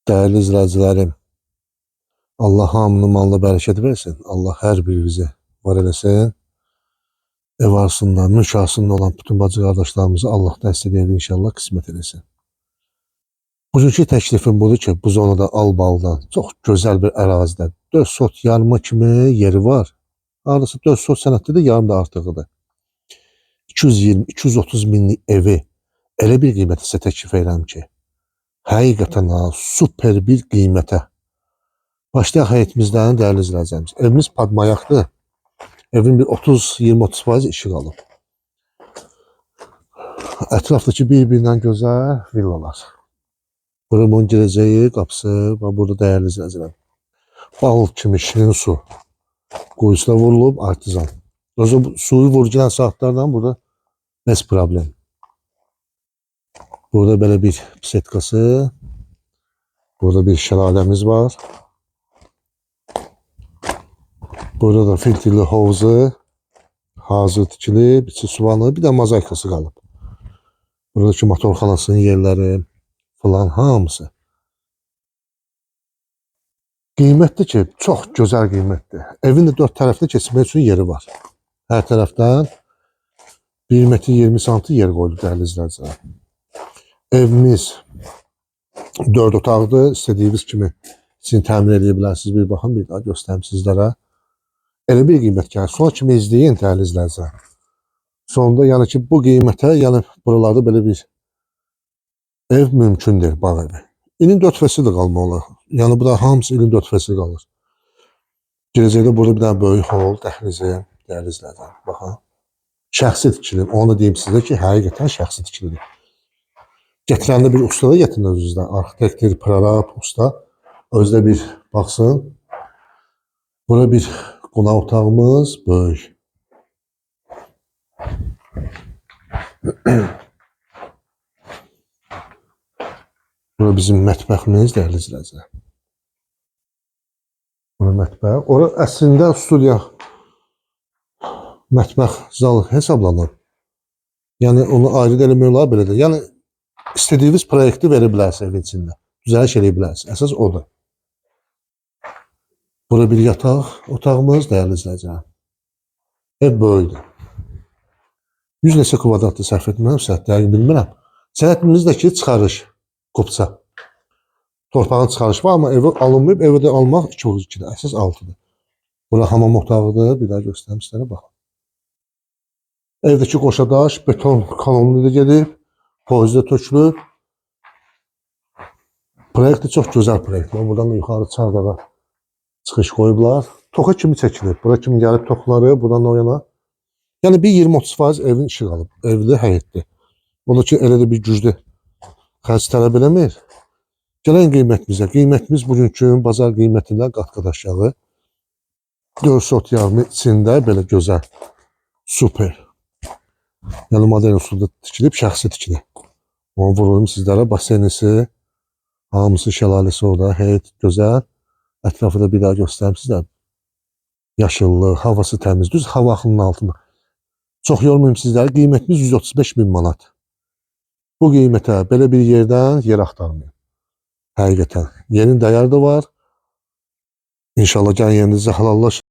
Değerli izləyicilərim, Allah hamının malına bərəkət versin. Allah hər birimizə var eləsin. Ev arzusunda, mülk arzusunda olan bütün bacı qardaşlarımızı Allah dəstəkləyir inşallah qismət eləsin. Bugünkü təklifim budur ki, bu zonada Albalıdan çox gözəl bir ərazidə 4 sot yarımı kimi yeri var. Hardasa 4 sot sənətdə də yarım da artığıdır. 220-230 minlik evi elə bir qiymətə sizə təklif edirəm ki, həqiqətən super bir qiymətə. Başlayaq həyətimizdən değerli izləyicilərimiz. Evimiz padmayaqdır. Evin bir 20-30% işıq alıb. Ətrafdakı bir-birindən gözəl villalar. Buranın girəcəyi, qapısı və burada değerli izləyicilərim. Bal kimi şirin su quyusuna vurulub artizan. Suyu vurgulan saatlardan burada bez problem. Burada belə bir pisetkası. Burada bir şəlaləmiz var. Burada da filtrli havuzu hazır tikilib, içi suvanı, bir də mozaykası qalıb. Buradakı motor xanasının yerləri falan hamısı. Qiymətli ki, çox gözəl qiymətli. Evin də 4 tərəfdə keçmək üçün yeri var. Hər tərəfdən 1 metr 20 santim yer qoyulub dəyərli izləyicilər. Evimiz 4 otaqdır. İstədiyiniz kimi sizin təmin edə bilərsiniz. Bir baxın, bir daha göstərim sizlərə. Elə bir qiymət gəlir. Son kimi izləyin dəyərli izləyicilər. Sonunda yəni ki, bu qiymətə, yəni buralarda belə bir ev mümkündür, bağ evi. İlin 4 fəsil də qalmalı. Yəni bu da hamısı ilin 4 fəsil qalır. Girəcəkdə burada bir dənə böyük hol, dəhlizi, dəyərli izləyicilər. Baxın. Şəxsi tikili. Onu da deyim sizə ki, həqiqətən şəxsi tikilidir. Gətirəndə bir usta da gətirin özünüzdən. Arxitektor, prorab, usta. Özdə bir baxsın. Burada bir qonaq otağımız böyük. Burada bizim mətbəximiz dəyərli izləyicilər. Burada mətbəx. Ora əslində studiya mətbəx zalı hesablanır. Yəni onu ayrı eləmək olar belə də. Yəni istədiyiniz proyekti verə bilərsiniz evin içində. Düzəliş eləyə bilərsiniz. Əsas odur. Burada bir yataq otağımız dəyərli izləyicilər. Ev böyükdür. 100 neçə kvadratlı sərf etmirəmsə, dəqiq bilmirəm. Sənətimizdəki çıxarış, qopça. Torpağın çıxarışı var, amma evi alınmayıb, evi də almaq 2-2-dir. Əsas 6-dır. Bura hamam otağıdır. Bir daha göstərim sizlərə, baxın. Evdəki qoşadaş beton kanonlu da gedib. Pozda tökülür. Proyekti çox gözəl proyektdir. Buradan da yuxarı çardağa çıxış qoyublar. Toka kimi çəkilir. Bura kimi gəlib tokları, buradan o yana. Yəni bir 20-30% evin işıq alıb. Evli həyətdir. Onun ki, elə də bir güclü xərc tələb eləmir. Gələn qiymətimizə. Qiymətimiz bugünkü bazar qiymətindən qat-qat aşağı. 4 sot yarımı içində belə gözəl. Super. Yəni modern usulda tikilib, şəxsi tikilib. Onu vururum sizlərə. Basenisi, hamısı şəlaləsi orada. Həyət gözəl. Ətrafı da bir daha göstərim sizlərə. Yaşıllı, havası təmiz. Düz hava axınının altında. Çox yormayayım sizləri. Qiymətimiz 135 bin manat. Bu qiymətə belə bir yerdən yer axtarmayın. Həqiqətən. Yerin dəyəri də var. İnşallah gələn yerinizə halallaşın.